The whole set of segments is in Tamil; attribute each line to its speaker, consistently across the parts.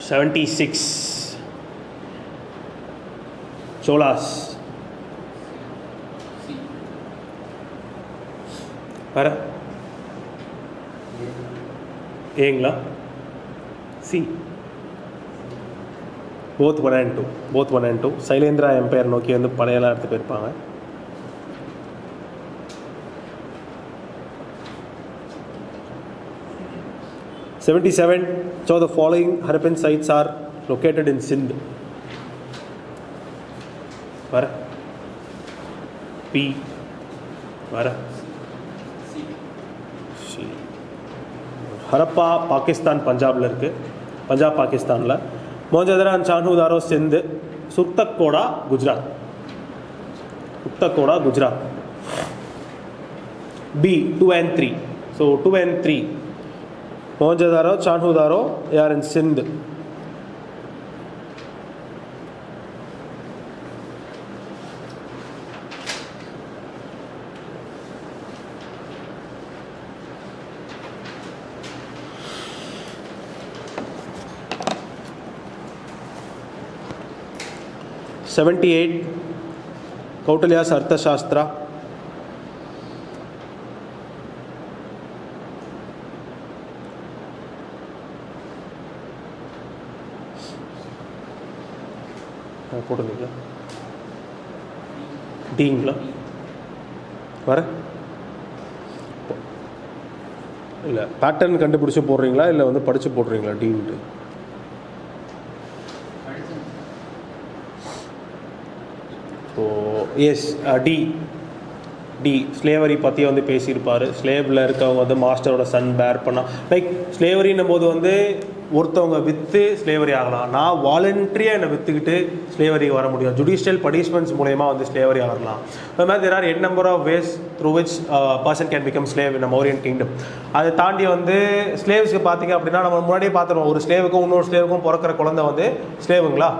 Speaker 1: 76 சோலாஸ் வேற ஏங்களா C both 1 and 2 Shailendra empire நோக்கி வந்து படையெல்லாம் எடுத்து போயிருப்பாங்க. '77 so the following Harappan sites are located in Sindh. வர பி வர சி. ஹரப்பா பாகிஸ்தான் பஞ்சாபில் இருக்குது, பஞ்சாப் பாகிஸ்தானில். Mohenjodaro and Chanhudaro Sindh. Surkotada Gujarat, Surkotada Gujarat. B 2 and 3 so 2 and 3 Mohenjodaro Chanhudaro are in சிந்து. '78 கௌட்டல்யாஸ் அர்த்தசாஸ்திரா. போட்டுங்களா டீங்களா வர இல்லை பேட்டர்ன் கண்டுபிடிச்சி போடுறீங்களா இல்லை வந்து படித்து போடுறீங்களா டீன்ட்டு? ஸோ எஸ் டி ஸ்லேவரி பற்றி வந்து பேசியிருப்பார். ஸ்லேவில் இருக்கவங்க வந்து மாஸ்டரோட சன் பேர் பண்ணால் லைக் ஸ்லேவரின்னும் போது வந்து ஒருத்தவங்க விற்று ஸ்லேவரி ஆகலாம். நான் வாலண்ட்ரியாக என்னை விற்றுக்கிட்டு ஸ்லேவரிக்கு வர முடியும். ஜுடிஷியல் பனிஷ்மெண்ட்ஸ் மூலயமா வந்து ஸ்லேவரி ஆகலாம். அது மாதிரி there are n number of ways through which person can become slave in Mauryan kingdom. அதை தாண்டி வந்து ஸ்லேவ்ஸ்க்கு பார்த்தீங்க அப்படின்னா நம்ம முன்னாடியே பார்த்துருவோம், ஒரு ஸ்லேவுக்கும் இன்னொரு ஸ்லேவுக்கும் பிறக்கிற குழந்தை வந்து ஸ்லேவுங்களா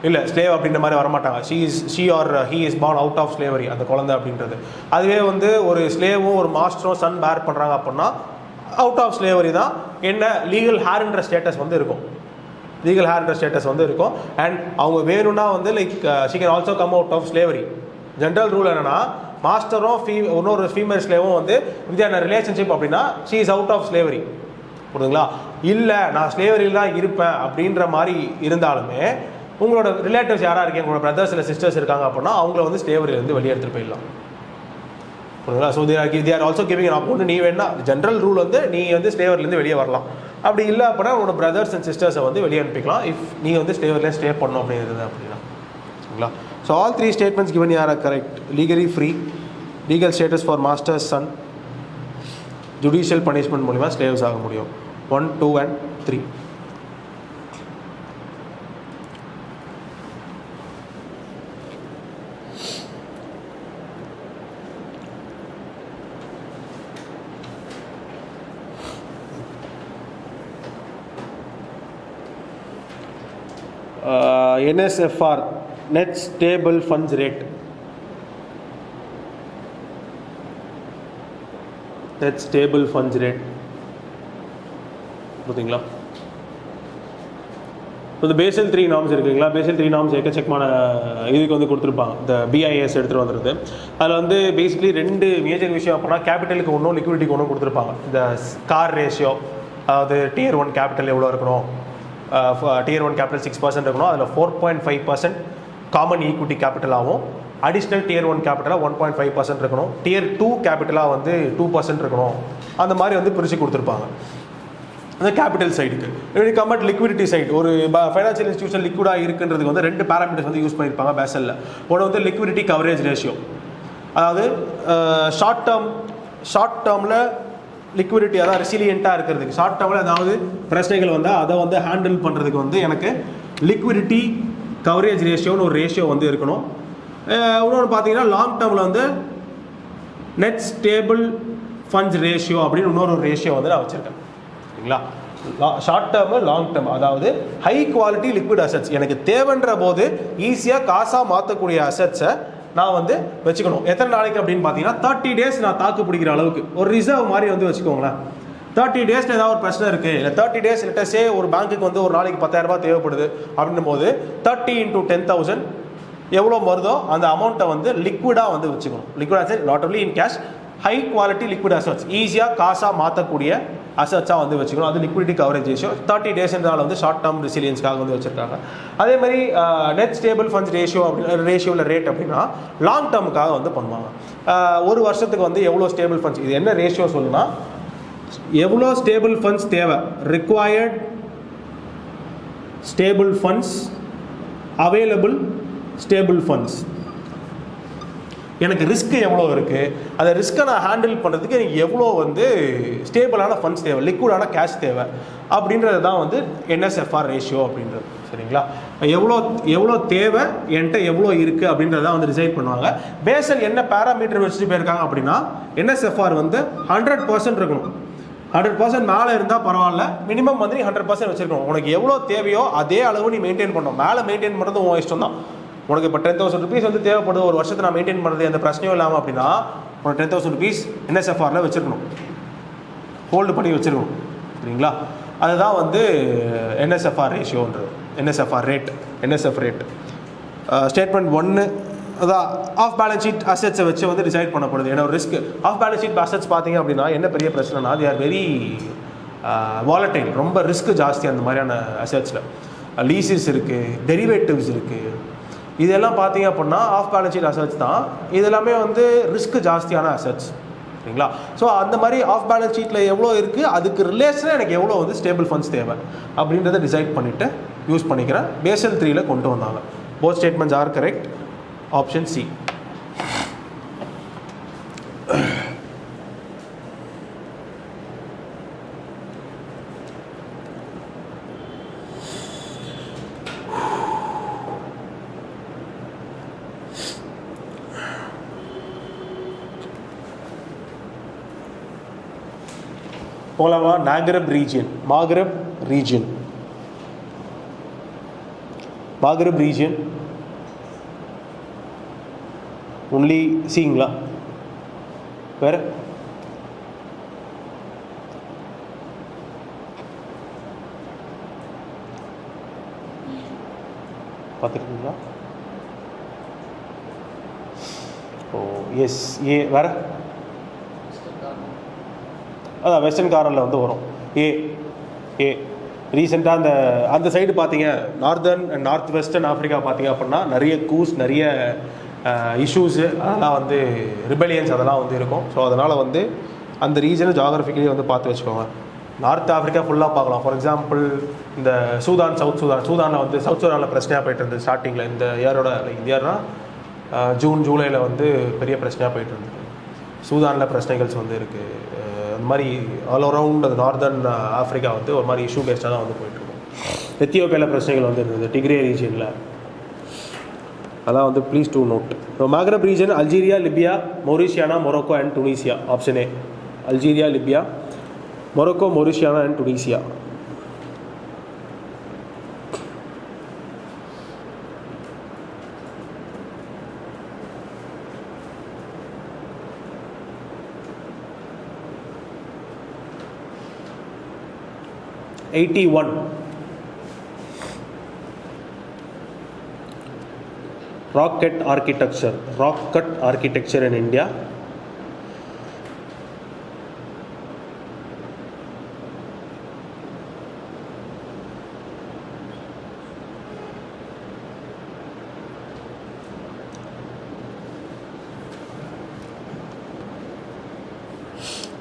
Speaker 1: இல்லை ஸ்லேவ் அப்படின்ற மாதிரி வரமாட்டாங்க. She or he is born out of slavery அந்த குழந்தை அப்படின்றது. அதுவே வந்து ஒரு ஸ்லேவும் ஒரு மாஸ்டரும் சன் பேர் பண்ணுறாங்க அப்படின்னா அவுட் ஆஃப் ஸ்லேவரி தான். என்ன லீகல் ஹேர்ன்ற ஸ்டேட்டஸ் வந்து இருக்கும், லீகல் ஹேர்ன்ற ஸ்டேட்டஸ் வந்து இருக்கும். அண்ட் அவங்க வேணும்னா வந்து like she can also come out of slavery. General rule என்னன்னா மாஸ்டரும் இன்னொரு ஃபீமேல் ஸ்லேவும் வந்து வித்தியான ரிலேஷன்ஷிப் அப்படின்னா she is out of slavery. புரியுதுங்களா? இல்லை நான் ஸ்லேவரியில் தான் இருப்பேன் அப்படின்ற மாதிரி இருந்தாலுமே உங்களோட ரிலேட்டிவ்ஸ் யாராக இருக்கீங்க, உங்களோட பிரதர்ஸ் இல்லை சிஸ்டர்ஸ் இருக்காங்க அப்படின்னா அவங்கள வந்து ஸ்லேவரியிலேருந்து வெளியே எடுத்துகிட்டு போயிடலாம். புரியுங்களா? So they are also giving அப்போ நீ வேணா ஜென்ரல் ரூல் வந்து நீ வந்து ஸ்லேவரிலேருந்து வெளியே வரலாம். அப்படி இல்லை அப்படின்னா உங்களோட பிரதர்ஸ் அண்ட் சிஸ்டர்ஸை வந்து வெளியே அனுப்பிக்கலாம் இஃப் நீ வந்து ஸ்லேவரில் ஸ்டே பண்ணணும் அப்படிங்கிறது அப்படின்னா. சரிங்களா? So all 3 statements given are correct. Legally free, legal status for masters son, judicial punishment மூலிமா ஸ்லேவ்ஸ் ஆக முடியும். 1, 2 and 3. NSFR net stable funds rate. net stable funds rate புரியுதுங்களா? இந்த பேசல் 3 நார்ம்ஸ் இருக்குங்களா, பேசல் 3 நார்ம்ஸ் எக்கச்சக்கமான இதுக்கு வந்து கொடுத்துருப்பாங்க. இந்த BIS எடுத்துகிட்டு வந்துருது. அதில் வந்து பேசிக்லி 2 மேஜர் விஷயம் அப்படின்னா கேபிட்டலுக்கு ஒன்றும் லிக்விடிட்டிக்கு ஒன்றும் கொடுத்துருப்பாங்க. இந்த ஸ்கார் ரேஷியோ, அதாவது Tier 1 கேபிட்டல் எவ்வளோ இருக்கணும், Tier 1 கேபிட்டல் 6% இருக்கணும், அதில் 4.5% காமன் ஈக்விட்டி கேபிட்டலாகவும் அடிஷ்னல் Tier 1 கேபிட்டலாக 1.5% இருக்கணும், Tier 2 கேபிட்டலாக வந்து 2% இருக்கணும். அந்த மாதிரி வந்து பிரித்து கொடுத்துருப்பாங்க அந்த கேபிட்டல் சைடுக்கு. கம்பேர்ட் லிக்விடிட்டி சைடு, ஒரு ஃபைனான்சியல் இன்ஸ்டியூஷன் லிக்விடாக இருக்குன்றதுக்கு வந்து 2 பேராமீட்டர்ஸ் வந்து யூஸ் பண்ணியிருப்பாங்க பேசலில். ஒன்று வந்து லிக்விடிட்டி கவரேஜ் ரேஷியோ, அதாவது ஷார்ட் டேர்மில் லிக்விடிட்டி அதான் ரெசிலியண்ட்டாக இருக்கிறதுக்கு, ஷார்ட் டேர்மில் அதாவது பிரச்சனைகள் வந்தால் அதை வந்து ஹேண்டில் பண்ணுறதுக்கு வந்து எனக்கு லிக்விடிட்டி கவரேஜ் ரேஷியோன்னு ஒரு ரேஷியோ வந்து இருக்கணும். இன்னொன்று பார்த்தீங்கன்னா லாங் டேர்மில் வந்து நெட் ஸ்டேபிள் ஃபண்ட்ஸ் ரேஷியோ அப்படின்னு இன்னொரு ரேஷியோ வந்து நான் வச்சுருக்கேன். சரிங்களா? ஷார்ட் டேர்மு, லாங் டேர்ம், அதாவது ஹை குவாலிட்டி லிக்விட் அசட்ஸ், எனக்கு தேவைன்ற போது ஈஸியாக காசாக மாற்றக்கூடிய அசட்ஸை நான் வந்து வச்சுக்கணும். எத்தனை நாளைக்கு அப்படின்னு பார்த்தீங்கன்னா 30 days நான் தாக்கு பிடிக்கிற அளவுக்கு ஒரு ரிசர்வ் மாதிரி வந்து வச்சுக்கோங்களேன். 30 டேஸில் ஏதாவது ஒரு பிரச்சனை இருக்குது, இல்லை 30 டேஸ் லெட்டஸே ஒரு பேங்க்குக்கு வந்து ஒரு நாளைக்கு 10,000 ரூபாய் தேவைப்படுது அப்படின்னும் போது 30 × 10,000 எவ்வளோ வருதோ அந்த அமௌண்ட்டை வந்து லிக்விடாக வந்து வச்சுக்கணும். Liquid asset not only in cash, high quality liquid assets, ஈஸியாக காசாக மாற்றக்கூடிய அசெட்ஸாக வந்து வச்சுக்கணும். அது லிக்விடிட்டி கவரேஜ் ரேஷியோ 30 டேஸ்ன்றதால வந்து ஷார்ட் டேர்ம் ரெசிலியன்ஸ்க்காக வந்து வச்சுருக்காங்க. அதே மாதிரி நெட் ஸ்டேபிள் ஃபண்ட்ஸ் ரேஷியோ அப்படின்னு ரேஷியோவில் ரேட் அப்படின்னா லாங் டேர்முக்காக வந்து பண்ணுவாங்க. ஒரு வருஷத்துக்கு வந்து எவ்வளோ ஸ்டேபிள் ஃபண்ட்ஸ், இது என்ன ரேஷியோ சொல்லுன்னா எவ்வளோ ஸ்டேபிள் ஃபண்ட்ஸ் தேவை, required stable funds, available stable funds, எனக்கு ரிஸ்க் எவ்வளோ இருக்குது, அந்த ரிஸ்க்கை நான் ஹேண்டில் பண்ணுறதுக்கு எனக்கு எவ்வளோ வந்து ஸ்டேபிளான ஃபண்ட்ஸ் தேவை, லிக்விடான கேஷ் தேவை அப்படின்றது தான் வந்து NSFR ரேஷியோ அப்படின்றது. சரிங்களா, எவ்வளோ தேவை, என்கிட்ட எவ்வளோ இருக்குது அப்படின்றத வந்து டிசைட் பண்ணுவாங்க. பேசல் என்ன பேராமீட்டர் வச்சுட்டு போயிருக்காங்க அப்படின்னா NSFR வந்து 100% இருக்கணும். 100% மேலே இருந்தால் பரவாயில்ல, மினிமம் வந்து நீ 100% வச்சுருக்கணும். உனக்கு எவ்வளோ தேவையோ அதே அளவு நீ மெயின்டைன் பண்ணணும். மேலே மெயின்டைன் பண்ணுறது உன் இஷ்டம் தான். உனக்கு இப்போ 10,000 rupees வந்து தேவைப்படுது, ஒரு வருஷத்தை நான் மெயின்டைன் பண்ணுறது எந்த பிரச்சனையும் இல்லாமல் அப்படின்னா உனக்கு 10,000 rupees NSFRல வச்சுருக்கணும், ஹோல்டு பண்ணி வச்சுருக்கணும். சரிங்களா, அதுதான் வந்து NSFR ரேஷியோன்றது, NSFR rate, NSF rate. Statement 1 அதான் ஆஃப் பேலன்ஸ் ஷீட் அசெட்ஸை வச்சு வந்து டிசைட் பண்ணப்படுது. ஏன்னா ஒரு risk of balance sheet assets பார்த்தீங்க அப்படின்னா என்ன பெரிய பிரச்சனைனா they are very volatile, ரொம்ப ரிஸ்க் ஜாஸ்தி அந்த மாதிரியான அசெட்ஸில். லீசஸ் இருக்குது, டெரிவேட்டிவ்ஸ் இருக்குது, இதெல்லாம் பார்த்தீங்க அப்படின்னா ஆஃப் பேலன்ஸ் ஷீட் அசெட்ஸ் தான். இது எல்லாமே வந்து ரிஸ்க் ஜாஸ்தியான அசெட்ஸ். சரிங்களா, ஸோ அந்த மாதிரி ஆஃப் பேலன்ஸ் ஷீட்டில் எவ்வளோ இருக்குது, அதுக்கு ரிலேஷனாக எனக்கு எவ்வளோ வந்து ஸ்டேபிள் ஃபண்ட்ஸ் தேவை அப்படின்றத டிசைட் பண்ணிவிட்டு யூஸ் பண்ணிக்கிறேன். பேசல் 3ல் கொண்டு வந்தாங்க. Both statements are correct. Option C. போலாமா? நாகரப் ரீஜியன், மாகரப் ரீஜியன், மாகரப் ரீஜியன் ஒன்லி சீங்களா? வேற பார்த்துருக்கீங்களா? ஓ எஸ், ஏ. வேற அதான் வெஸ்டர்ன் கார்னரில் வந்து வரும். ஏ ரீசெண்டாக அந்த சைடு பார்த்தீங்க, northern and north western Africa பார்த்தீங்க அப்படின்னா நிறைய கூஸ், நிறைய இஷ்யூஸு, அதெல்லாம் வந்து ரிபெலியன்ஸ் அதெல்லாம் வந்து இருக்கும். ஸோ அதனால் வந்து அந்த ரீஜனை ஜாகிரபிக்கலி வந்து பார்த்து வச்சுக்கோங்க. நார்த் ஆஃப்ரிக்கா ஃபுல்லாக பார்க்கலாம். ஃபார் எக்ஸாம்பிள் இந்த சூடான், சூதானில் வந்து சவுத் சூடானில் பிரச்சனையாக போயிட்டு இருந்தது ஸ்டார்டிங்கில். இந்த இயரோட இந்த இயர்னா ஜூன் ஜூலையில் வந்து பெரிய பிரச்சனையாக போயிட்டு இருந்தது. சூதானில் பிரச்சனைகள்ஸ் வந்து இருக்குது. அந்த மாதிரி ஆல் அரவுண்ட் அந்த நார்தர்ன் ஆஃப்ரிக்கா வந்து ஒரு மாதிரி இஷ்யூ பேஸ்டாக தான் வந்து போயிட்டுருக்கும். எத்தியோப்பியாவில் பிரச்சனைகள் வந்து இருந்தது, டிக்ரே ரீஜியனில். அதான் வந்து please do note. So Maghreb region Algeria, Libya, Mauritania, Morocco and Tunisia. Option A Algeria, Libya, Morocco, Mauritania and Tunisia. Rock-cut architecture in India.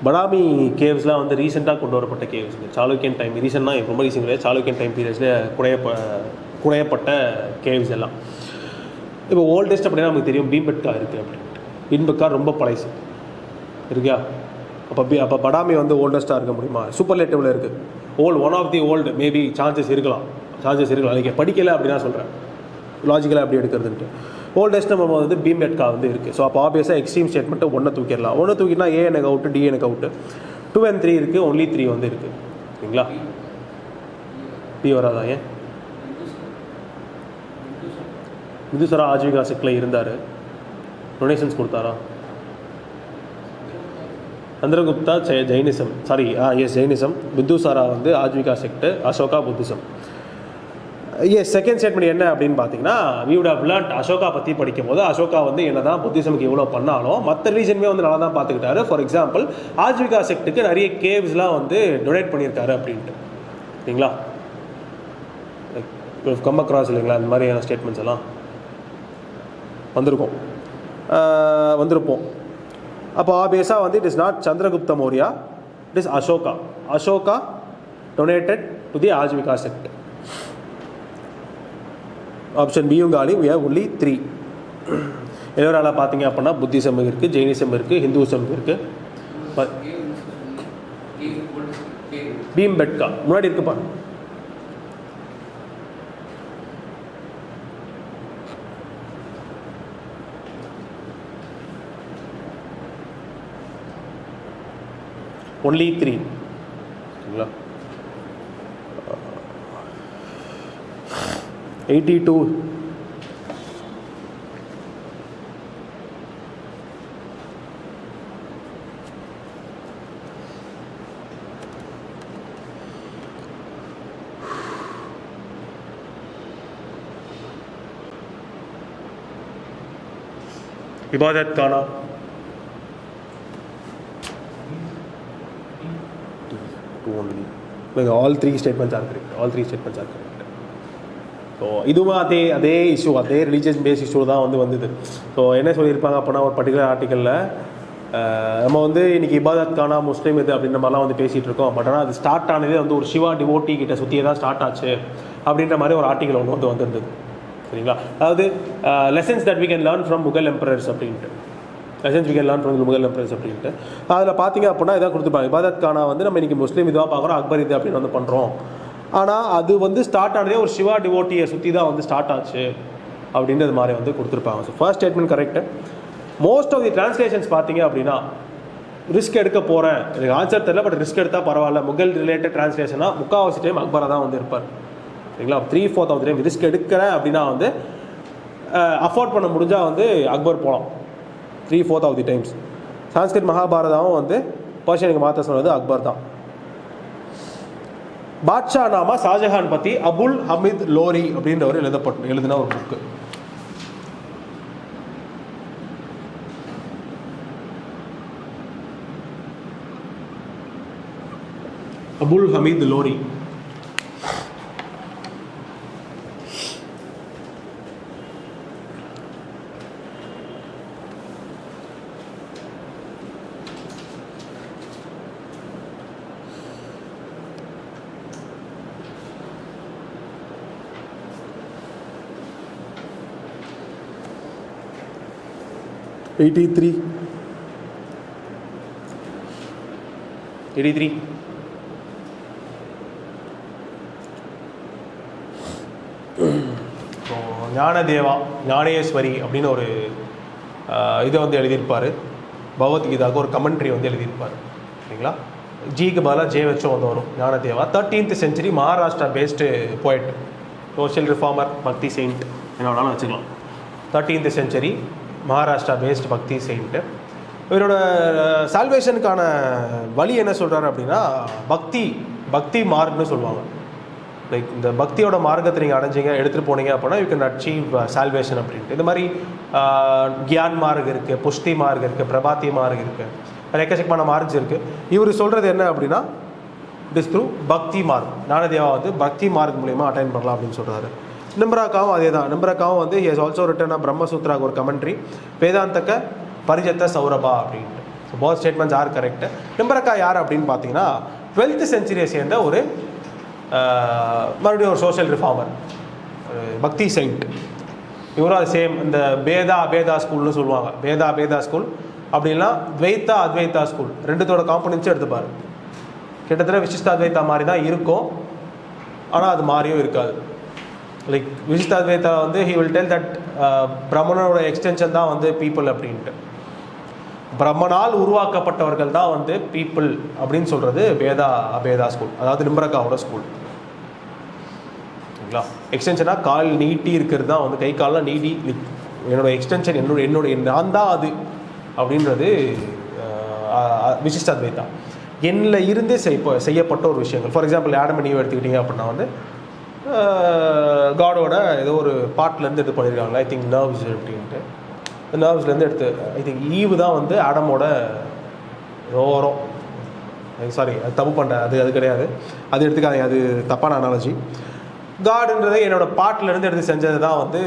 Speaker 1: Badami கேவ்ஸ்லாம் வந்து ரீசெண்டாக கொண்டு வரப்பட்ட கேவ்ஸ். சாளுக்கியன் டைம், ரீசெண்டாக ரொம்ப ரீசெண்ட் கிடையாது, சாளுக்கியன் டைம் பீரியட்ஸில் குடையப்பட்ட கேவ்ஸ் எல்லாம். இப்போ ஓல்டஸ்ட் அப்படின்னா நமக்கு தெரியும் பீம்பெட்கா இருக்குது அப்படின்ட்டு. பீம்பெட்கா ரொம்ப பழைசு இருக்கா? அப்போ படாமி வந்து ஓல்டஸ்ட்டாக இருக்க முடியுமா? சூப்பர்லேட்டிவில் இருக்குது. One of the old maybe chances இருக்கலாம். நீங்கள் படிக்கலை அப்படின்னா சொல்கிறேன், லாஜிக்கலாக அப்படி எடுக்கிறதுன்ட்டு. ஓல்டஸ்ட் நம்ம வந்து பீம்பெட்கா வந்து இருக்குது. ஸோ அப்போ ஆப்வியஸாக எக்ஸ்ட்ரீம் ஸ்டேட்மெண்ட்டு ஒன்றை தூக்கிடலாம். ஒன்று தூக்கினா ஏ எனக்கு அவுட்டு, டி எனக்கு அவுட்டு. 2 and 3 இருக்குது, ஒன்லி 3 வந்து இருக்குது. சரிங்களா, பி வராதா? ஏன் விதுசரா ஆஜீவிகா செக்கில் இருந்தார், டொனேஷன்ஸ் கொடுத்தாரா? Chandragupta Jainism, sorry yes Jainism. Bindusara வந்து Ajivika sect, Ashoka Buddhism. Yes second statement என்ன அப்படின்னு பார்த்தீங்கன்னா, we would have learned Ashoka பற்றி படிக்கும் போது அசோகா வந்து என்ன தான் புத்திசமுக்கு இவ்வளோ பண்ணாலும் மற்ற ரிலீஜனுமே வந்து நல்லா தான் பார்த்துக்கிட்டாரு. ஃபார் எக்ஸாம்பிள் ஆஜ்விகா செக்ட்டுக்கு நிறைய கேவ்ஸ்லாம் வந்து டொனேட் பண்ணியிருக்காரு அப்படின்ட்டு. சரிங்களா, கம் அக்ராஸ் இல்லைங்களா இந்த மாதிரியான ஸ்டேட்மெண்ட்ஸ் எல்லாம் வந்திருப்போம். அப்போ ஆப்வியஸாக வந்து it is not Chandragupta Maurya, it is Ashoka. Ashoka donated to the Ajivika sect. Option பியும் காலி. we have only 3. எல்லோரால் பார்த்தீங்க அப்படின்னா புத்திசம் இருக்குது, ஜெயினிசம் இருக்குது, ஹிந்துசம் இருக்குது. பீம்பெட்கா முன்னாடி இருக்கு பாருங்க. only 3. சரிங்களா, 82. இபாதத் கானா all 3 statements are correct. All 3 statements are correct. So இதுவும் அதே இஷ்யூ, அதே ரிலீஜியஸ் பேஸ் இஷ்யூ தான் வந்தது. ஸோ என்ன சொல்லியிருப்பாங்க அப்படின்னா, ஒரு பர்டிகுலர் ஆர்டிக்கலில் நம்ம வந்து இன்றைக்கி இபாதத் கானா முஸ்லீம் இது அப்படின்ற மாதிரிலாம் வந்து பேசிகிட்டு இருக்கோம். பட் ஆனால் அது ஸ்டார்ட் ஆனதே வந்து ஒரு சிவா டிவோட்டி கிட்ட சுற்றியே தான் ஸ்டார்ட் ஆச்சு அப்படின்ற மாதிரி ஒரு ஆர்டிக்கல் ஒன்று வந்திருந்தது. சரிங்களா, அதாவது lessons that we can learn from Mughal emperors அப்படின்ட்டு. Lessons we can learn from Mughal emperors அப்படின்ட்டு அதில் பார்த்தீங்க அப்படின்னா இதான் கொடுத்துருப்பாங்க. இபாதத் கானா வந்து நம்ம இன்றைக்கி முஸ்லீம் இதுவாக பார்க்குறோம், அக்பர் இது அப்படின்னு வந்து பண்ணுறோம். ஆனால் அது வந்து ஸ்டார்ட் ஆனதே ஒரு சிவா டிவோட்டியை சுற்றி தான் வந்து ஸ்டார்ட் ஆச்சு அப்படின்றது மாதிரி வந்து கொடுத்துருப்பாங்க. So first statement correct. Most of the translations பார்த்தீங்க அப்படின்னா ரிஸ்க் எடுக்க போகிறேன், எனக்கு ஆன்சர் தெரியல பட் ரிஸ்க் எடுத்தால் பரவாயில்ல, முகல் ரிலேட்டட் டிரான்ஸ்லேஷனாக முக்கால்வாசி டைம் அக்பராக தான் வந்து இருப்பார். சரிங்களா, 3/4 ஆஃப் தி டைம் ரிஸ்க் எடுக்கிறேன் அப்படின்னா வந்து அஃபோர்ட் பண்ண முடிஞ்சால் வந்து அக்பர் போகலாம் 3/4 ஆஃப் தி டைம்ஸ். சான்ஸ்கிரிட் மகாபாரதாவும் வந்து பர்ஷியனுக்கு மாற்ற சொன்னது அக்பர் தான். பாட்ஷா நாமா ஷாஜஹான் பற்றி அபுல் ஹமீத் லோரி அப்படின்றவர் எழுதின ஒரு புக்கு. அபுல் ஹமீத் லோரி. $83. ஞானதேவா ஞானேஸ்வரி அப்படின்னு ஒரு இதை வந்து எழுதியிருப்பார். பகவத்கீதாவுக்கு ஒரு கமெண்ட்ரி வந்து எழுதியிருப்பார். சரிங்களா, ஜிக்கு பதிலாக ஜே வச்சும் வந்து வரும். Gyanadeva 13th century Maharashtra based poet, social reformer, Bhakti saint என்ன வேணாலும் வச்சுக்கலாம். 13th century மகாராஷ்டிரா பேஸ்ட் பக்தி செயின்ட்டு. இவரோட சால்வேஷனுக்கான வழி என்ன சொல்கிறாரு அப்படின்னா, பக்தி மார்க்னு சொல்லுவாங்க. லைக் இந்த பக்தியோட மார்க்கத்தை நீங்கள் அடைஞ்சிங்க எடுத்துகிட்டு போனீங்க அப்படின்னா யூ கேன் அச்சீவ் சால்வேஷன் அப்படின்ட்டு. இந்த மாதிரி கியான் மார்க் இருக்குது, புஷ்டி மார்க் இருக்குது, பிரபாத்தி மார்க் இருக்குது, எக்கச்சக்கமான மார்க்ஸ் இருக்குது. இவர் சொல்கிறது என்ன அப்படின்னா, இட் இஸ் த்ரூ பக்தி மார்க். ஞானதேவா வந்து பக்தி மார்க் மூலிமா அட்டைன் பண்ணலாம் அப்படின்னு சொல்கிறாரு. நிம்ராக்காவும் அதே தான். நிம்ராக்காவும் வந்து ஹி ஹஸ் ஆல்சோ ரிட்டன் பிரம்மசூத்ராக்கு ஒரு கமெண்ட்ரி, வேதாந்தக்க பரிஜத்த சௌரபா அப்படின்ட்டு. So both statements are correct. Nimbarka யார் அப்படின்னு பார்த்தீங்கன்னா 12th century சேர்ந்த ஒரு மறுபடியும் ஒரு சோஷியல் ரிஃபார்மர், பக்தி செயின்ட். இவரும் அது சேம் இந்த பேதா ஸ்கூல்னு சொல்லுவாங்க. பேதா ஸ்கூல் அப்படின்னா துவைத்தா அத்வைத்தா ஸ்கூல் ரெண்டுத்தோட காம்பனன்ஸும் எடுத்துப்பார். கிட்டத்தட்ட விசிஷ்டாத்வைத்தா மாதிரி தான் இருக்கும், ஆனால் அது மாதிரியும் இருக்காது. லைக் விசிஷ்டாத்வைத்தா வந்து ஹி வில் டெல் தட் பிரம்மனோட எக்ஸ்டென்ஷன் தான் வந்து பீப்புள் அப்படின்ட்டு. பிரம்மனால் உருவாக்கப்பட்டவர்கள் தான் வந்து பீப்புள் அப்படின்னு சொல்கிறது பேதா ஸ்கூல், அதாவது நிம்ரக்காவோட ஸ்கூல். சரிங்களா, எக்ஸ்டென்ஷனாக கால் நீட்டி இருக்கிறது தான் வந்து, கை காலெலாம் நீட்டி என்னோட எக்ஸ்டென்ஷன் என்னுடைய நான் தான் அது அப்படின்றது விசிஷ்டாத்வைதா என்னில் இருந்தே செய்யப்பட்ட ஒரு விஷயங்கள். For example Adam and Eve எடுத்துக்கிட்டிங்க அப்படின்னா வந்து காடோட ஏதோ ஒரு பார்ட்லேருந்து எடுத்து பண்ணியிருக்காங்க. ஐ திங்க் நர்வ்ஸ் அப்படின்ட்டு நர்வ்ஸ்லேருந்து எடுத்து ஐ திங்க் ஈவு தான் வந்து ஆடமோட ஓரம். சாரி, அது தப்பு பண்ணுறேன், அது கிடையாது, அது எடுத்துக்காதீங்க, அது தப்பான அனாலஜி. காடுன்றதை என்னோட பார்ட்லேருந்து எடுத்து செஞ்சது தான் வந்து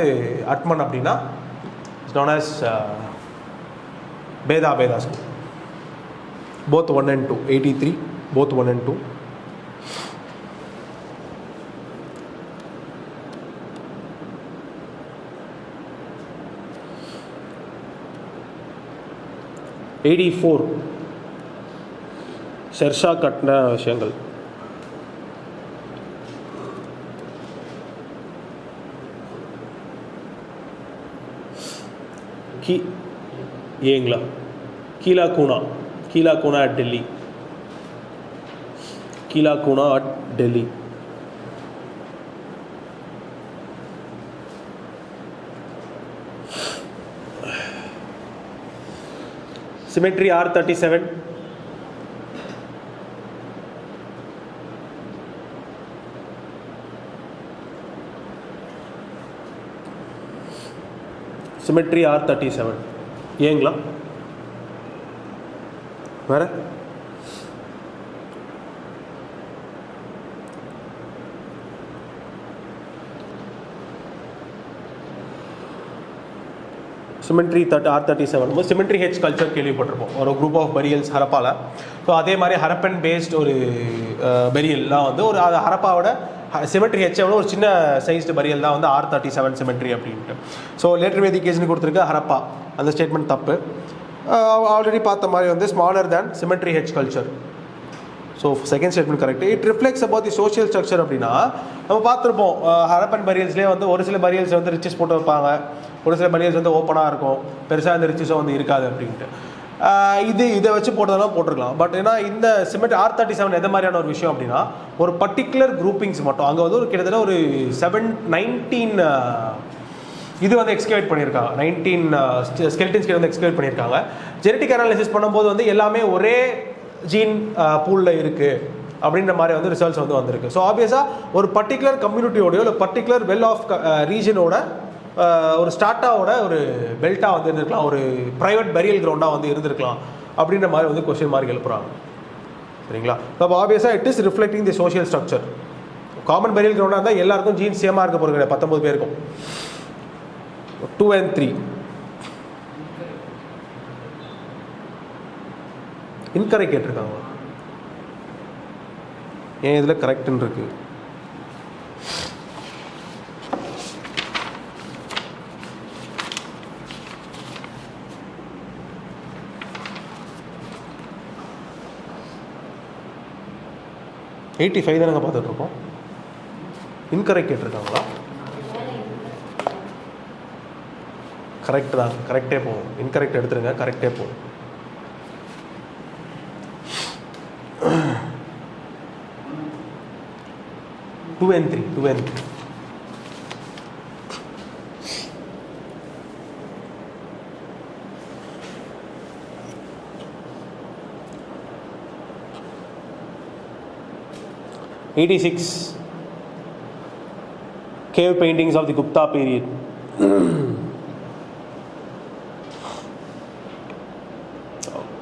Speaker 1: அட்மன் அப்படின்னா it's known as Bheda school. both 1 and 2, 83, both 1 and 2. Shershah கட்டின விஷயங்கள். ஏங்களா Kila Kuna at Delhi. Kila Kuna at Delhi. Symmetry R37. Symmetry R37. ஏங்களா வேறு symmetry R37 symmetry H culture கேள்விப்பட்டிருப்போம், ஒரு குரூப் ஆஃப் பரியல்ஸ் ஹரப்பாவில். ஸோ அதே மாதிரி ஹரப்பன் பேஸ்ட் ஒரு பரியல்லாம் வந்து ஒரு அது ஹரப்பாவோட சிமெட்ரி ஹெச்சோட ஒரு சின்ன சைஸ்டு பரியல் தான் வந்து R37 சிமெட்ரி அப்படின்ட்டு. ஸோ லேட்டர் வேதிக் ஏஜ்னு கொடுத்துருக்க ஹரப்பா, அந்த ஸ்டேட்மெண்ட் தப்பு. ஆல்ரெடி பார்த்த மாதிரி வந்து smaller than symmetry H culture. So second statement correct. It reflects about the social structure அப்படின்னா நம்ம பார்த்துருப்போம் ஹரப்பன் பரியல்ஸ்லேயே வந்து ஒரு சில பரியல்ஸ் வந்து ரிச்சஸ் போட்டு வைப்பாங்க, ஒரு சில பரியல்ஸ் வந்து ஓப்பனாக இருக்கும், பெருசாக இந்த ரிச்சஸும் வந்து இருக்காது அப்படின்ட்டு. இதை வச்சு போட்டதெல்லாம் போட்டிருக்கலாம். பட் ஏன்னா இந்த சிமெண்ட் R37 எந்த மாதிரியான ஒரு விஷயம் அப்படின்னா ஒரு பர்டிகுலர் குரூப்பிங்ஸ் மட்டும் அங்கே வந்து ஒரு கிட்டத்தட்ட ஒரு 19 இது வந்து எக்ஸ்கவேட் பண்ணியிருக்காங்க, 19 ஸ்கெல்டன்ஸ் வந்து எக்ஸ்கவேட் பண்ணியிருக்காங்க. ஜெனட்டிக் அனாலிசிஸ் பண்ணும்போது வந்து எல்லாமே ஒரே ஜீன் பூலில் இருக்குது அப்படின்ற மாதிரி வந்து ரிசல்ட்ஸ் வந்து வந்திருக்கு. ஸோ ஆப்வியஸாக ஒரு பர்டிகுலர் கம்யூனிட்டியோடையோ இல்லை பர்டிகுலர் வெல் ஆஃப் ரீஜனோட ஒரு ஸ்டார்ட்டாவோட ஒரு பெல்ட்டாக வந்து இருந்திருக்கலாம், ஒரு ப்ரைவேட் பெரியல் கிரவுண்டாக வந்து இருந்திருக்கலாம் அப்படின்ற மாதிரி வந்து கொஸ்டின் மார்க் எழுப்புறாங்க. சரிங்களா? அப்போ ஆப்வியஸாக it is reflecting the social structure. Common burial கிரவுண்டாக இருந்தால் எல்லாருக்கும் ஜீன் சேமாக இருக்க போகிறது கிடையாது, 19 பேருக்கும். 2 and 3 இன்கரெக்ட் கேட்டிருக்காங்க. ஏன் இதில் கரெக்டுன்னு இருக்கு? $85 தானங்க பார்த்துட்டு இருக்கோம். இன்கரெக்ட் கேட்டிருக்காங்களா? கரெக்ட் தான், கரெக்டே போகும். இன்கரெக்ட் எடுத்துருங்க, கரெக்டே போகும். Two and three. 86 cave paintings of the Gupta period.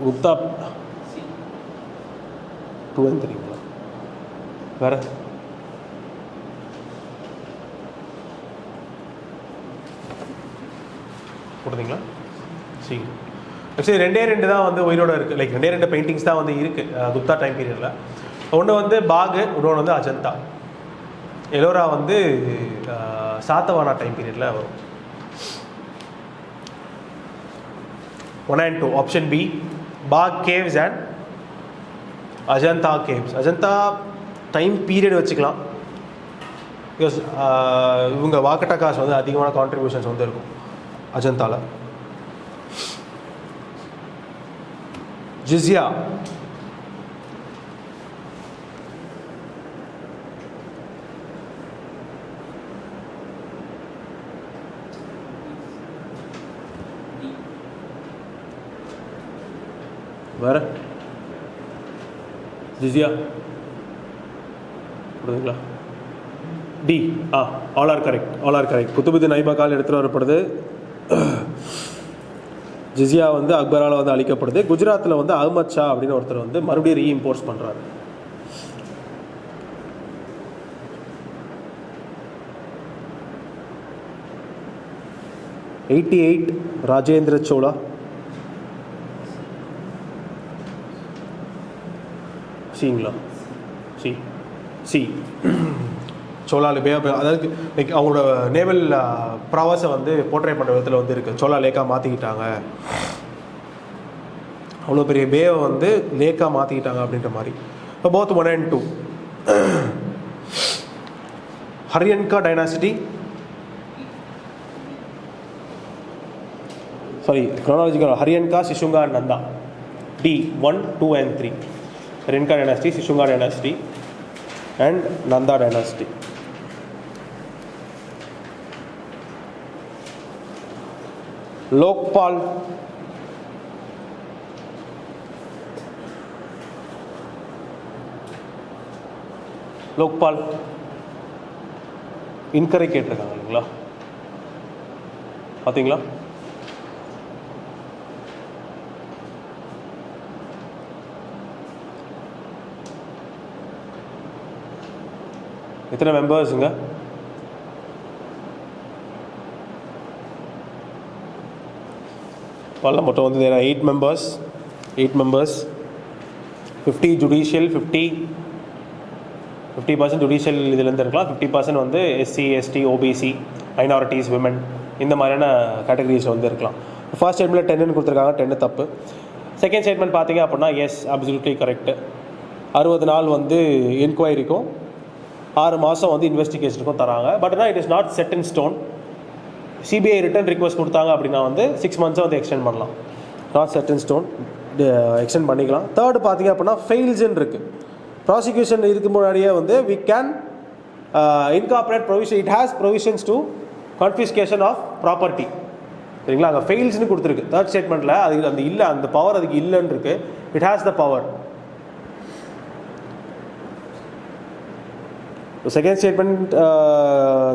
Speaker 1: Gupta 2 and 3 வேற போடுறீங்களா? சரி, ஆக்சுவலி 2 தான் வந்து உயிரோட இருக்குது. லைக் 2 பெயிண்டிங்ஸ் தான் வந்து இருக்குது குப்தா டைம் பீரியடில். ஒன்று வந்து பாகு, இன்னொன்று வந்து அஜந்தா. எலோரா வந்து சாத்தவானா டைம் பீரியடில் வரும். 1 and 2 option B, Bagh caves and Ajanta caves. Ajanta time period வச்சுக்கலாம், பிகாஸ் இவங்க வாக்கட்டகாஸ் வந்து அதிகமான கான்ட்ரிபியூஷன்ஸ் வந்து இருக்கும் அஜந்தாவில். ஜிஸ்யா வேற ஜிசியா புரியுதுங்களா? D. All are correct. Qutbuddin ஐபக்கால் எடுத்துகிட்டு வரப்படுது. ஜிசியா வந்து அக்பரால் வந்து அளிக்கப்படுது. குஜராத்தில் வந்து அஹ்மத் ஷா அப்படின்னு ஒருத்தர் வந்து மறுபடியும் ரீஇம்போர்ஸ் பண்ணுறாரு. ராஜேந்திர சோழா. சிங்களா? சி சோழா லேபே, அதாவது லைக் அவங்களோட நேவல் ப்ராவஸை வந்து போர்ட்ரே பண்ணுற விதத்தில் வந்து இருக்குது. சோழா லேக்காக மாற்றிக்கிட்டாங்க, அவ்வளோ பெரிய பேவை வந்து லேக்காக மாற்றிக்கிட்டாங்க அப்படின்ற மாதிரி. இப்போ both 1 and 2. Haryanka dynasty, chronological Haryanka, Shishunaga and Nanda. D 1, 2 and 3. Haryanka dynasty, Shishunaga dynasty and Nanda dynasty. Lokpal, இன்கரை கேட்டிருக்காங்க இல்லைங்களா? பார்த்தீங்களா? எத்தனை மெம்பர்ஸுங்க? மொத்தம் வந்து 8 members. 50 ஜுடிஷியல், 50% ஜுடிஷியல் இதுலேருந்து இருக்கலாம். 50% வந்து SC, ST, OBC, minorities, women, இந்த மாதிரியான கேட்டகரிஸ் வந்து இருக்கலாம். ஃபர்ஸ்ட் ஸ்டேட்மெண்ட்டில் 10 கொடுத்துருக்காங்க. 10 தப்பு. செகண்ட் ஸ்டேட்மெண்ட் பார்த்தீங்க அப்படின்னா எஸ், அப்சல்யூட்லி கரெக்டு. 60 நாள் வந்து என்கொயரிக்கும் 6 மாதம் வந்து இன்வெஸ்டிகேஷனுக்கும் தராங்க. பட் ஆனால் it is not set in stone. CBI return request கொடுத்தாங்க அப்படின்னா வந்து 6 months வந்து எக்ஸ்டெண்ட் பண்ணலாம். Not set in stone, extend பண்ணிக்கலாம். தேர்டு பார்த்தீங்க அப்படின்னா ஃபெயில்ஸ்ன்னு இருக்குது. ப்ராசிக்யூஷன் இதுக்கு முன்னாடியே வந்து we can incorporate provision, it has provisions to confiscation of property. சரிங்களா? அங்கே ஃபெயில்ஸ்னு கொடுத்துருக்கு தேர்ட் ஸ்டேட்மெண்ட்டில். அதுக்கு அந்த இல்லை, அந்த பவர் அதுக்கு இல்லைன்னு இருக்குது. It has the power. Second statement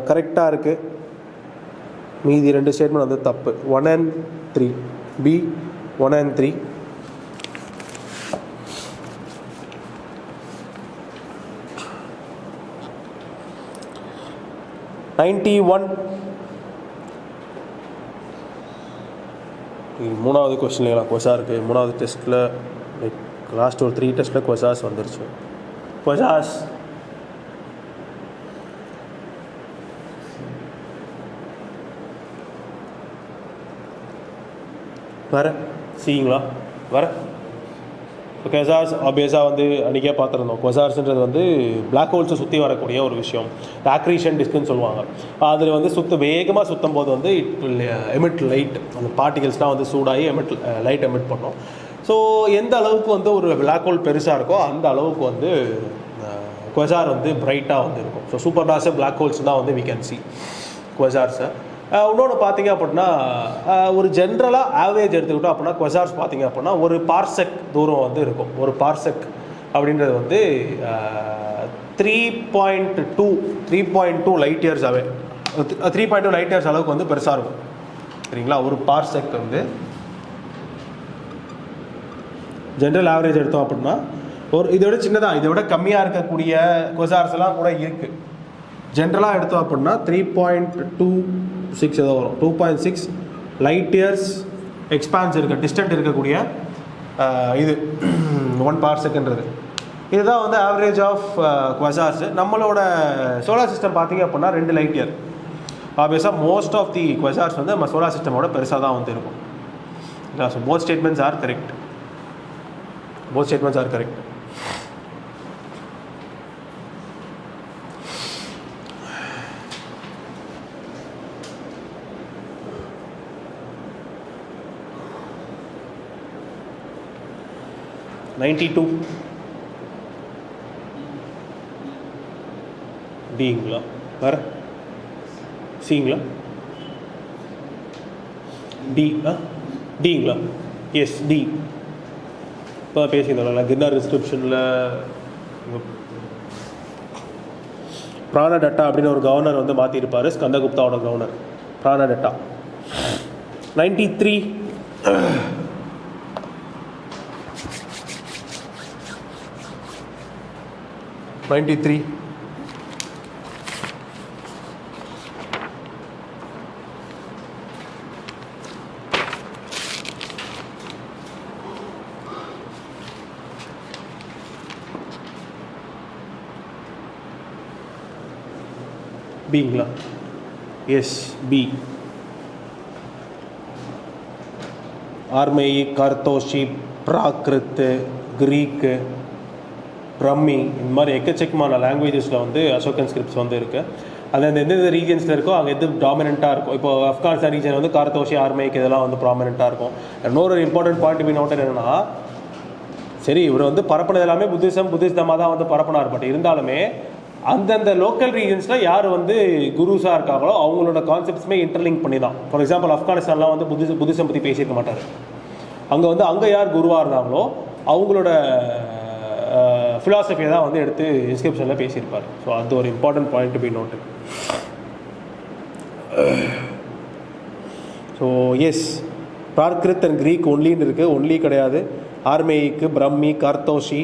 Speaker 1: கரெக்டாக இருக்குது. மீதி 2 ஸ்டேட்மெண்ட் வந்து தப்பு. 1 and 3. B 1 and 3. மூணாவது கொஸ்டின்ல கொசா இருக்குது. 3வது டெஸ்ட்டில் லைக் லாஸ்ட் ஒரு 3 டெஸ்ட்டில் கொசாஸ் வந்துருச்சு. கொசாஸ் வர சீங்களா வர. இப்போ கொசார்ஸ் ஆப்வியஸாக வந்து அன்றைக்கே பார்த்துருந்தோம். கொசார்ஸ்ன்றது வந்து பிளாக் ஹோல்ஸை சுற்றி வரக்கூடிய ஒரு விஷயம். ஆக்ரீஷன் டிஸ்க்குன்னு சொல்லுவாங்க. அதில் வந்து வேகமாக சுற்றும் போது வந்து இட் வில் எமிட் லைட். அந்த பார்ட்டிகல்ஸ்லாம் வந்து சூடாகி லைட் எமிட் பண்ணோம். ஸோ எந்த அளவுக்கு வந்து ஒரு பிளாக் ஹோல் பெருசாக இருக்கோ அந்த அளவுக்கு வந்து கொசார் வந்து பிரைட்டாக வந்து இருக்கும். So super massive black holes தான் வந்து வி கேன் சி கொசார்ஸை. இன்னொன்று பார்த்தீங்க அப்படின்னா ஒரு ஜென்ரலாக ஆவரேஜ் எடுத்துக்கிட்டோம் அப்படின்னா கொசார்ஸ் பார்த்தீங்க அப்படின்னா ஒரு பார்செக் தூரம் வந்து இருக்கும். ஒரு பார்செக் அப்படின்றது வந்து 3.2 லைட் இயர்ஸாகவே 3.2 லைட் இயர்ஸ் அளவுக்கு வந்து பெருசாக இருக்கும். சரிங்களா? ஒரு பார்செக் வந்து ஜென்ரல் ஆவரேஜ் எடுத்தோம் அப்படின்னா ஒரு இதை விட சின்னதாக, இதை விட கம்மியாக இருக்கக்கூடிய கொசார்ஸ் எல்லாம் கூட இருக்குது. ஜென்ரலாக எடுத்தோம் அப்படின்னா 3.26 ஏதோ வரும். 2.6 லைட் இயர்ஸ் எக்ஸ்பான்ஸ் டிஸ்டன்ட் இருக்கக்கூடிய இது 1 பார்செக்ன்றது. இதுதான் வந்து ஆவரேஜ் ஆஃப் குவசார்ஸ். நம்மளோட சோலார் சிஸ்டம் பார்த்தீங்க அப்படின்னா 2 லைட் இயர். ஆப்வியஸாக மோஸ்ட் ஆஃப் தி குவசார்ஸ் வந்து நம்ம சோலார் சிஸ்டமோட பெருசாக தான் வந்து இருக்கும். So both statements are correct. 92 டிங்களா வர சிங்களா டிங்களா எஸ் டி இப்போ தான் பேசியிருந்தோம்ல கிர்னார் இன்ஸ்கிரிப்ஷனில் பிராணடட்டா அப்படின்னு ஒரு கவர்னர் வந்து மாற்றிருப்பார், ஸ்கந்தகுப்தாவோட கவர்னர் பிராணடட்டா. 93 93 பீங்களா? Yes, B. Aramaic, Kharosthi, Prakrit, Greek, Brahmi, இந்த மாதிரி எக்கச்சக்கமான லாங்குவேஜஸில் வந்து அசோகன் ஸ்கிரிப்ட்ஸ் வந்து இருக்குது. அது அந்த எந்தெந்த ரீஜன்ஸில் இருக்கோ அங்கே எது டாமினண்ட்டாக இருக்கும். இப்போ ஆப்கானிஸ்தான் ரீஜன் வந்து கார்த்தோஷி, ஆர்மேய்க்கு இதெல்லாம் வந்து ப்ராமினெண்ட்டாக இருக்கும். இன்னொரு இம்பார்ட்டன்ட் பாயிண்ட் பி நோட்டட் என்னென்னா, சரி இவர் வந்து பரப்புனது எல்லாமே புத்திசமாக தான் வந்து பரப்புனார். பட் இருந்தாலுமே அந்தந்த லோக்கல் ரீஜன்ஸில் யார் வந்து குருஸாக இருக்காங்களோ அவங்களோட கான்செப்ட்ஸுமே இன்டர்லிங்க் பண்ணி தான். ஃபார் எக்ஸாம்பிள் ஆப்கானிஸ்தான்லாம் வந்து புத்திசம் பற்றி பேசியிருக்க மாட்டார். அங்கே யார் குருவாக இருந்தாங்களோ அவங்களோட ஃபிலாசபியை தான் வந்து எடுத்து இன்ஸ்கிரிப்ஷனில் பேசியிருப்பார். ஸோ அது ஒரு important point to be note. So yes, Prakrit and Greek ஒன்லின்னு இருக்குது, ஒன்லி கிடையாது. ஆர்மேயிக்கு, பிரம்மி, கார்த்தோஷி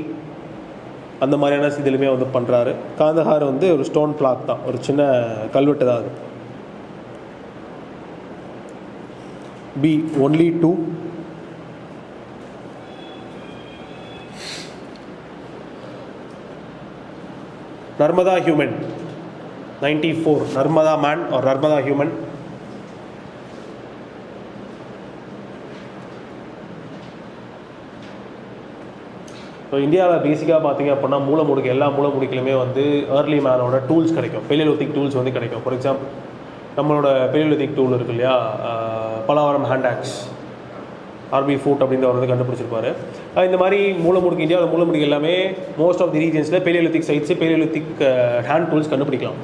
Speaker 1: அந்த மாதிரியான இதுலையுமே வந்து பண்ணுறாரு. காந்தஹார் வந்து ஒரு ஸ்டோன் பிளாக் தான், ஒரு சின்ன கல்வெட்டு தான் அது. Be only 2. Narmada human 94, Narmada man or Narmada human. So இந்தியாவில் பேசிக்காக பார்த்தீங்க அப்படின்னா மூலமுடுக்கு எல்லா மூலமுடுக்கிலுமே வந்து ஏர்லி மேனோட டூல்ஸ் கிடைக்கும், பெலியோலித்திக் டூல்ஸ் வந்து கிடைக்கும். ஃபார் எக்ஸாம்பிள் நம்மளோட பெலியோலித்திக் டூல் இருக்கு இல்லையா, Pallavaram hand axe, R B Foote அப்படின்றவர் வந்து கண்டுபிடிச்சிருப்பாரு. இந்த மாதிரி மூலமுடுக்கு இந்தியாவில் மூலமுடுக்கு எல்லாமே மோஸ்ட் ஆஃப் தி ரீஜன்ஸில் palaeolithic sites, palaeolithic hand tools கண்டுபிடிக்கலாம்.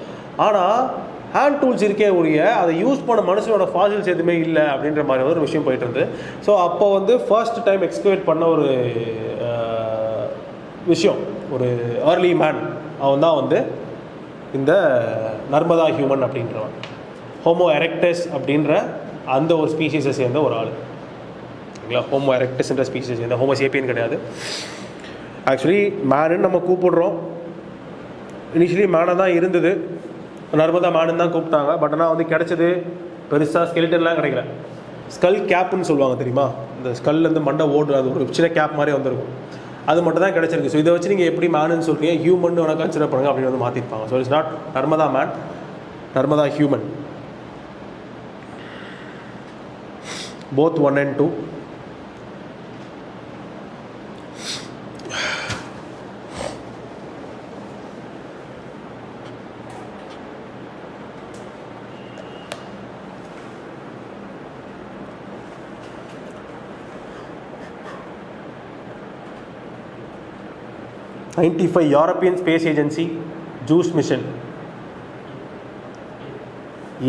Speaker 1: ஆனால் ஹேண்ட் டூல்ஸ் இருக்கே ஒழிய அதை யூஸ் பண்ண மனுஷனோட ஃபாசில்ஸ் எதுவுமே இல்லை அப்படின்ற மாதிரி ஒரு விஷயம் போயிட்டு இருந்து. ஸோ அப்போ வந்து ஃபர்ஸ்ட் டைம் எக்ஸ்கவேட் பண்ண ஒரு விஷயம், ஒரு ஏர்லி மேன், அவன் தான் வந்து இந்த நர்மதா ஹியூமன் அப்படின்றவன். ஹோமோ எரெக்டஸ் அப்படின்ற அந்த ஒரு ஸ்பீஷீஸை சேர்ந்த ஒரு ஆள். ஓகேங்களா? ஹோமோ எரெக்டஸ்ன்ற ஸ்பீஷீஸ் சேர்ந்த, ஹோமோ சேப்பியன் கிடையாது. ஆக்சுவலி மேனுன்னு நம்ம கூப்பிடுறோம், இனிஷியலி மேனாக தான் இருந்தது, நர்மதா மேனுன்னு தான் கூப்பிட்டாங்க. பட் ஆனால் வந்து கிடைச்சது பெருசாக ஸ்கெலிட்டன்லாம் கிடைக்கல. ஸ்கல் கேப்புன்னு சொல்லுவாங்க தெரியுமா, இந்த ஸ்கல்லேருந்து மண்டை ஓடு, அது ஒரு சின்ன கேப் மாதிரி வந்துருக்கும், அது மட்டும் தான் கிடச்சிருக்கு. ஸோ இதை வச்சு நீங்கள் எப்படி மேனுன்னு சொல்கிறீங்க, ஹியூமன் வேணால் கன்சிடர் பண்ணுங்க அப்படின்னு வந்து மாற்றிருப்பாங்க. So it's not Narmada man, Narmada human. Both 1 and 2. European space agency, JUICE mission.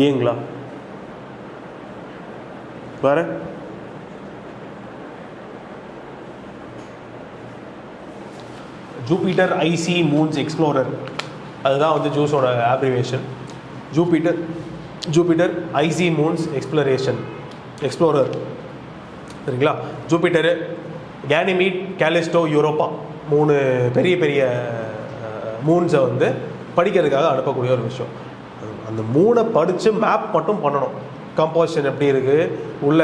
Speaker 1: ஏங்களா வேற? ஜூபிட்டர் ஐசி மூன்ஸ் எக்ஸ்ப்ளோரர், அதுதான் வந்து ஜூஸோட abbreviation. Jupiter icy moons explorer, சரிங்களா? ஜூபிட்டரு, கேனிமீட், கேலிஸ்டோ, யூரோப்பா, 3 பெரிய பெரிய மூன்ஸை வந்து படிக்கிறதுக்காக அனுப்பக்கூடிய ஒரு விஷயம். அந்த 3 படித்து மேப் மட்டும் பண்ணணும், கம்போசிஷன் எப்படி இருக்குது, உள்ள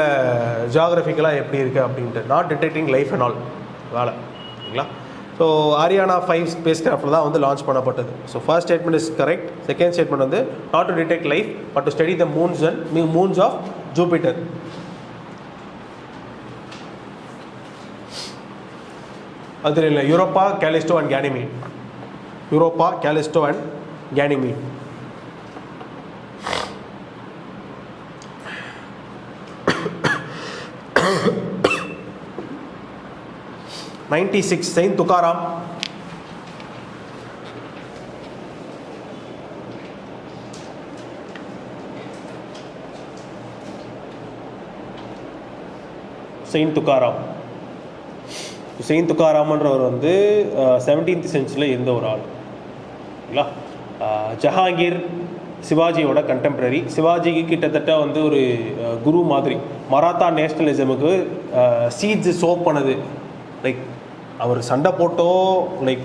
Speaker 1: ஜியாகிரபிக்கலாக எப்படி இருக்குது அப்படின்ட்டு. Not detecting life and all வேலை, சரிங்களா? ஸோ ஆரியானா 5 ஸ்பேஸ் கிராஃப்டில் தான் வந்து லான்ச் பண்ணப்பட்டது. So first statement is correct. Second statement வந்து not to detect life but to study the moons of Jupiter. அது இல்லை, Europa, Callisto and Ganymede. Europa, Callisto and Ganymede. Saint Tukaram. Saint Tukaram saint துக்காராமன்றவர் வந்து 17th சென்ச்சுரியில் இருந்த ஒரு ஆள் இல்லைங்களா. ஜஹாங்கீர் சிவாஜியோட கண்டெம்ப்ரரி. சிவாஜிக்கு கிட்டத்தட்ட வந்து ஒரு குரு மாதிரி. மராத்தா நேஷ்னலிசமுக்கு சீட்ஸ் சோப் பண்ணது. லைக் அவர் சண்டை போட்டோ லைக்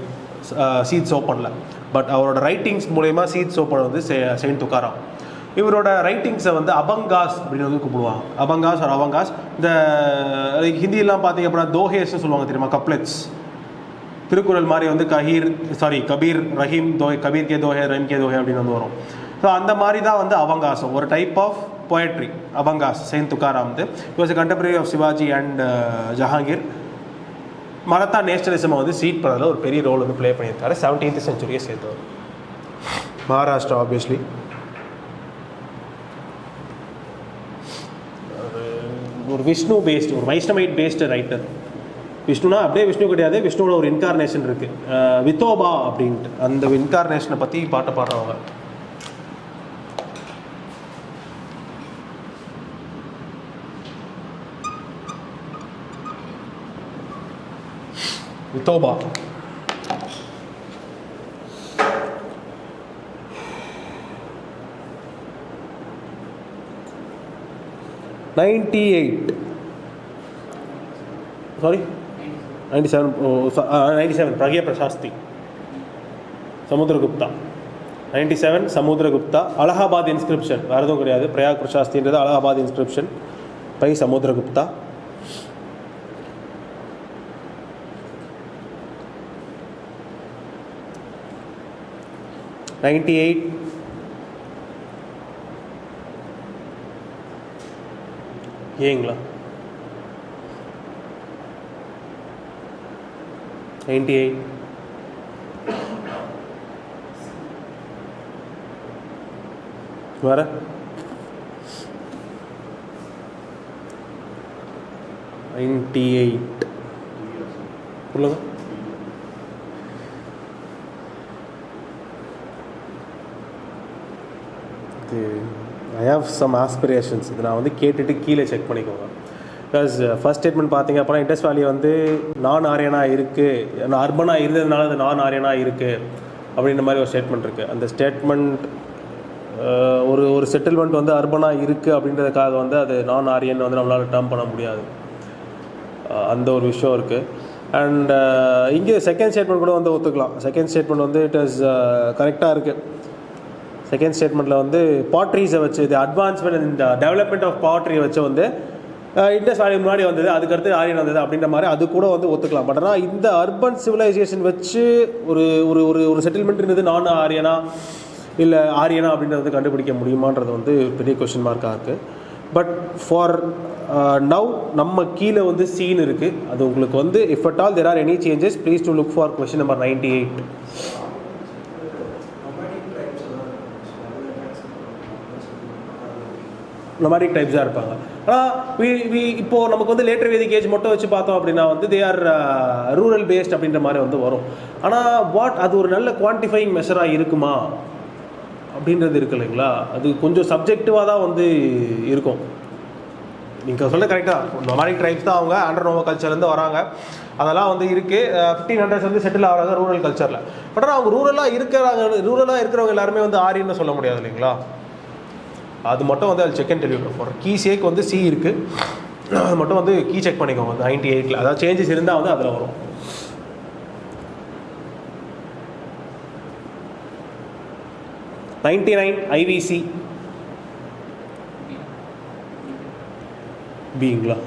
Speaker 1: சீட் சோப் பண்ணல, பட் அவரோட ரைட்டிங்ஸ் மூலயமா சீட் சோப் பண்ணது வந்து செயின்ட் துக்காராம். இவரோட ரைட்டிங்ஸை வந்து அபங்காஸ் அப்படின்னு வந்து கூப்பிடுவாங்க. அபங்காஸ் ஒரு அவங்காஸ். இந்த ஹிந்தியெல்லாம் பார்த்தீங்க அப்படின்னா தோஹேஸ்ன்னு சொல்லுவாங்க தெரியுமா, கப்லெட்ஸ். திருக்குறள் மாதிரி வந்து கபீர் ரஹீம் தோஹே, கபீர் கே தோஹே ரஹீம் கே தோஹே அப்படின்னு வந்து வரும். ஸோ அந்த மாதிரி தான் வந்து அவங்காசம், ஒரு type of poetry. Abhangas saint Tukaram வந்து was contemporary of Shivaji and Jahangir. Maratha நேஷனலிசமை வந்து சீட் பண்ணுறதுல ஒரு பெரிய ரோல் வந்து ப்ளே பண்ணியிருக்காரு. 17th சென்ச்சுரியை சேர்த்தவர். மகாராஷ்டிரா ஆப்வியஸ்லி. ஒரு விஷ்ணு பேஸ்டு, ஒரு வைஷ்ணவைட் பேஸ்டு ரைட்டர். விஷ்ணுனா அப்படியே விஷ்ணு கிடையாது, விஷ்ணுவோட ஒரு இன்கார்னேஷன் இருக்குது, வித்தோபா அப்படின்ட்டு. அந்த இன்கார்னேஷனை பற்றி பாட்டை பாடுறவங்க. வித்தோபா. சாரி 97 பிரக்யா பிரசாஸ்தி, சமுத்திரகுப்தா. 97 சமுத்திரகுப்தா. அலகாபாத் இன்ஸ்கிரிப்ஷன், வேறு எதுவும் கிடையாது. பிரயாக் பிரசாஸ்தின்றது அலகாபாத் இன்ஸ்கிரிப்ஷன் பை சமுத்திரகுப்தா. ஏங்களா 98 வேற 98 சொல்லுங்க. I have some aspirations. இது நான் வந்து கேட்டுட்டு கீழே செக் பண்ணிக்கோங்க. பிகாஸ் ஃபர்ஸ்ட் ஸ்டேட்மெண்ட் பார்த்தீங்க அப்படின்னா இண்டஸ் வேலி வந்து நான் ஆரியனாக இருக்குது, அர்பனாக இருந்ததுனால அது நான் ஆரியனாக இருக்குது அப்படின்ற மாதிரி ஒரு ஸ்டேட்மெண்ட் இருக்குது. அந்த ஸ்டேட்மெண்ட் ஒரு செட்டில்மெண்ட் வந்து அர்பனாக இருக்குது அப்படின்றதுக்காக வந்து அது நான் ஆரியன் வந்து நம்மளால் டேர்ம் பண்ண முடியாது. அந்த ஒரு விஷயம் இருக்குது. அண்ட் இங்கே செகண்ட் ஸ்டேட்மெண்ட் கூட வந்து ஒத்துக்கலாம். செகண்ட் ஸ்டேட்மெண்ட் வந்து இட் இஸ் கரெக்டாக இருக்குது. செகண்ட் ஸ்டேட்மெண்ட்டில் வந்து பாட்ரிஸை வச்சு, தி அட்வான்ஸ்மெண்ட் இந்த டெவலப்மெண்ட் ஆஃப் பாட்ரியை வச்சு வந்து இண்டஸ் வேலி முன்னாடி வந்தது, அதுக்கடுத்து ஆரியன் வந்தது அப்படின்ற மாதிரி அது கூட வந்து ஒத்துக்கலாம். பட் ஆனால் இந்த அர்பன் சிவிலைசேஷன் வச்சு ஒரு ஒரு ஒரு ஒரு செட்டில்மெண்ட்ன்றது நான் ஆரியனா இல்லை ஆரியனா அப்படின்றத கண்டுபிடிக்க முடியுமான்றது வந்து பெரிய கொஸ்டின் மார்க்காக இருக்குது. பட் ஃபார் நவ் நம்ம கீழே வந்து சீன் இருக்குது. அது உங்களுக்கு வந்து if at all there are any changes please to look for question number 98. Nomadic டைப்ஸாக இருப்பாங்க. ஆனால் இப்போது நமக்கு வந்து லேட்டர் வேதிக் ஏஜ் மட்டும் வச்சு பார்த்தோம் அப்படின்னா வந்து தே ஆர் ரூரல் பேஸ்ட் அப்படின்ற மாதிரி வந்து வரும். ஆனால் அது ஒரு நல்ல குவான்டிஃபைங் மெஷராக இருக்குமா அப்படின்றது இருக்கு இல்லைங்களா, அது கொஞ்சம் சப்ஜெக்டிவாக தான் வந்து இருக்கும். நீங்கள் சொல்ல கரெக்டாக நொமாடிக் ட்ரைப்ஸ் தான் அவங்க ஆண்ட்ரோ நோவா கல்ச்சர்லேருந்து வராங்க, அதெல்லாம் வந்து இருக்குது. 1500s வந்து செட்டில் ஆகிறாங்க ரூரல் கல்ச்சரில். பட் ஆனால் அவங்க ரூரலாக இருக்கிறவங்க எல்லாருமே வந்து ஆரியன்னு சொல்ல முடியாது இல்லைங்களா. அது மட்டும் வந்து அது செக் அண்ட் டெலிவரி ஃபார் கீ சேக் வந்து சி இருக்குது, அது மட்டும் வந்து கீ செக் பண்ணிக்கோங்க. 98 அதாவது சேஞ்சஸ் இருந்தால் வந்து அதில் வரும். IVC பிங்களா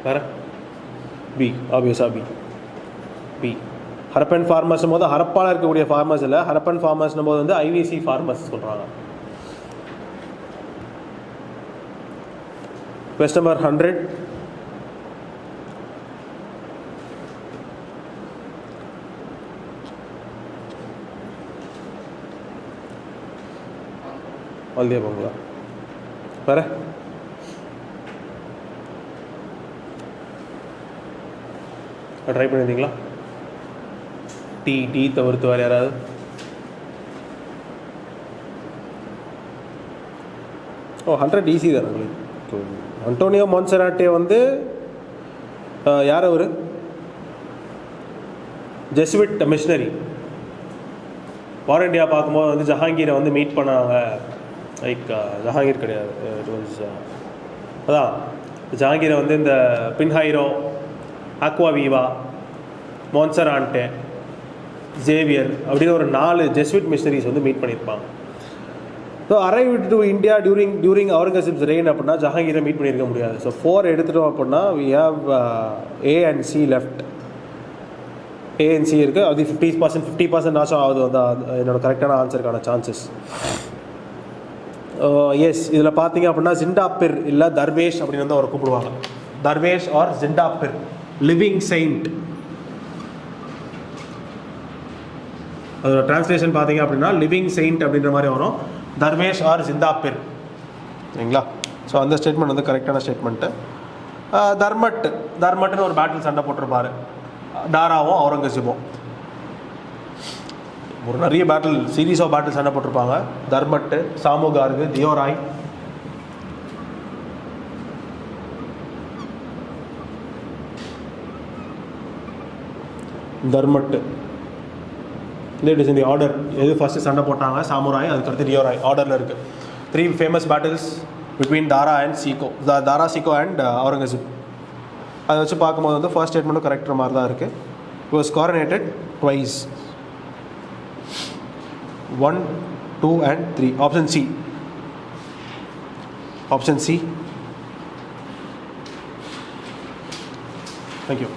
Speaker 1: வேற பி, ஆப்வியஸாக பி. ஹரப்பன் ஃபார்மர்ஸ்னும் போது ஹரப்பால் இருக்கக்கூடிய ஃபார்மர்ஸ் இல்லை, ஹரப்பன் ஃபார்மர்ஸ்னும் போது வந்து IVC ஃபார்மர்ஸ் சொல்கிறாங்க. Question number 100. வல்தியா பங்களா வேற ட்ரை பண்ணியிருந்தீங்களா? டீ தவிர்த்து வேறு யாராவது? ஓ 100 ஈஸி தானே உங்களுக்கு. அன்டோனியோ மான்செராட்டே வந்து யார் அவர்? Jesuit machinery. வார் இண்டியா பார்க்கும்போது வந்து ஜஹாங்கீரை வந்து மீட் பண்ணாங்க. லைக் ஜஹாங்கீர் கிடையாது, இட் வாஸ் அதான் ஜஹாங்கீரை வந்து இந்த பின்ஹைரோ, ஆக்வாவீவா, மோன்சரான்டே, ஜேவியர் அப்படின்னு ஒரு 4 ஜெஸ்விட் மிஷனரிஸ் வந்து மீட் பண்ணியிருப்பாங்க. So arrived to India during Aurangzeb's reign அப்படின்னா ஜஹாங்கீரை மீட் பண்ணியிருக்க முடியாது. ஸோ 4 எடுத்துட்டோம் அப்படின்னா we have A and C left. A and C இருக்குது. அது 50% நாச்சும் ஆகுது வந்து என்னோட கரெக்டான ஆன்சருக்கான சான்சஸ். எஸ், இதில் பார்த்தீங்க அப்படின்னா ஜிண்டாபிர் இல்லை தர்வேஷ் அப்படின்னு வந்து அவரை கூப்பிடுவாங்க. தர்வேஷ் ஆர் ஜிண்டாபிர், லிவிங் செயின்ட். அதோட டிரான்ஸ்லேஷன் பார்த்தீங்க அப்படின்னா லிவிங் செயின்ட் அப்படின்ற மாதிரி வரும். தர்வேஷ் ஆர் ஜிந்தாபிர், சரிங்களா? ஸோ அந்த ஸ்டேட்மெண்ட் வந்து கரெக்டான ஸ்டேட்மெண்ட்டு. தர்மட்னு ஒரு பேட்டில் சண்டை போட்டிருப்பாரு, தாராவும் அவுரங்கசீபும். ஒரு நிறைய பேட்டில், சீரீஸ் ஆஃப் பேட்டில் சண்டை போட்டிருப்பாங்க. Dharmat, Samugarh, Deorai. Dharmat it is in the order. எது ஃபஸ்ட்டு சண்டை போட்டாங்க? சாமுராய், அதுக்கடுத்து தியோராய் ஆர்டரில் இருக்குது. 3 famous battles between Dara and Shikoh, Dara Shikoh and Aurangzeb. அதை வச்சு பார்க்கும்போது வந்து ஃபர்ஸ்ட் ஸ்டேட்மெண்ட்டும் கரெக்டாக மாதிரி தான் இருக்குது. It was coronated twice. 1, 2 and 3. Option C. Option C. Thank you.